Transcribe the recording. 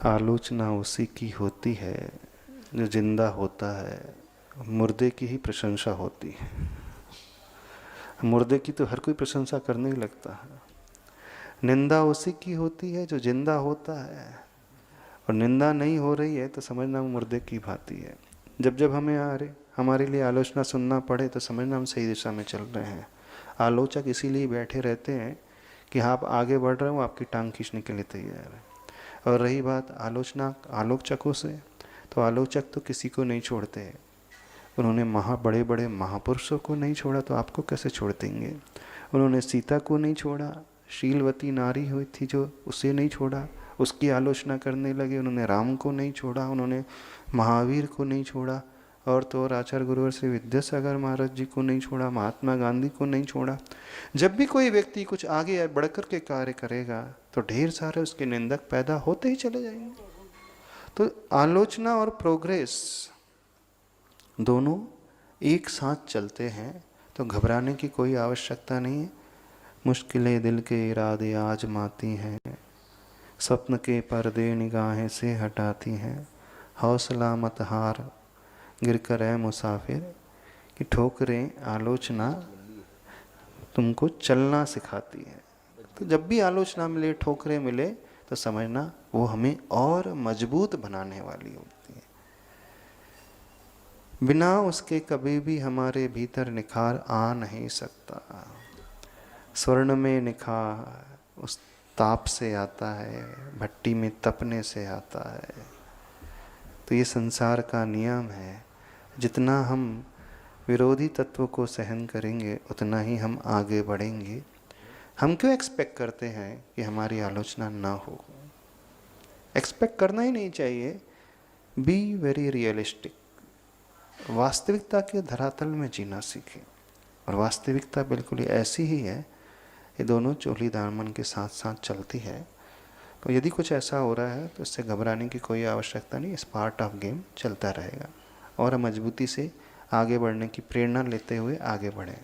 आलोचना उसी की होती है जो जिंदा होता है, मुर्दे की ही प्रशंसा होती है। मुर्दे की तो हर कोई प्रशंसा करने ही लगता है। निंदा उसी की होती है जो जिंदा होता है, और निंदा नहीं हो रही है तो समझना वो मुर्दे की भांति है। जब जब हमारे लिए आलोचना सुनना पड़े तो समझना हम सही दिशा में चल रहे हैं। आलोचक इसीलिए बैठे रहते हैं कि आप आगे बढ़ रहे हो, आपकी टांग खींचने के लिए तैयार है। और रही बात आलोचकों से, तो आलोचक तो किसी को नहीं छोड़ते हैं। उन्होंने बड़े बड़े महापुरुषों को नहीं छोड़ा तो आपको कैसे छोड़ देंगे। उन्होंने सीता को नहीं छोड़ा, शीलवती नारी हुई थी जो, उसे नहीं छोड़ा, उसकी आलोचना करने लगे। उन्होंने राम को नहीं छोड़ा, उन्होंने महावीर को नहीं छोड़ा, और तो और आचार्य गुरुवर श्री विद्यासागर महाराज जी को नहीं छोड़ा, महात्मा गांधी को नहीं छोड़ा। जब भी कोई व्यक्ति कुछ आगे बढ़कर के कार्य करेगा तो ढेर सारे उसके निंदक पैदा होते ही चले जाएंगे। तो आलोचना और प्रोग्रेस दोनों एक साथ चलते हैं, तो घबराने की कोई आवश्यकता नहीं है। मुश्किलें दिल के इरादे आजमाती हैं, स्वप्न के पर्दे निगाहें से हटाती हैं। हौसला मत हार, गिर कर है मुसाफिर, कि ठोकरें आलोचना तुमको चलना सिखाती है। तो जब भी आलोचना मिले, ठोकरें मिले, तो समझना वो हमें और मजबूत बनाने वाली होती है। बिना उसके कभी भी हमारे भीतर निखार आ नहीं सकता। स्वर्ण में निखार उस ताप से आता है, भट्टी में तपने से आता है। तो ये संसार का नियम है। जितना हम विरोधी तत्व को सहन करेंगे उतना ही हम आगे बढ़ेंगे। हम क्यों एक्सपेक्ट करते हैं कि हमारी आलोचना ना हो? एक्सपेक्ट करना ही नहीं चाहिए। Be very realistic. वास्तविकता के धरातल में जीना सीखें, और वास्तविकता बिल्कुल ऐसी ही है। ये दोनों चोली दामन के साथ साथ चलती है। तो यदि कुछ ऐसा हो रहा है तो इससे घबराने की कोई आवश्यकता नहीं। इस पार्ट ऑफ गेम चलता रहेगा, और हम मजबूती से आगे बढ़ने की प्रेरणा लेते हुए आगे बढ़ें।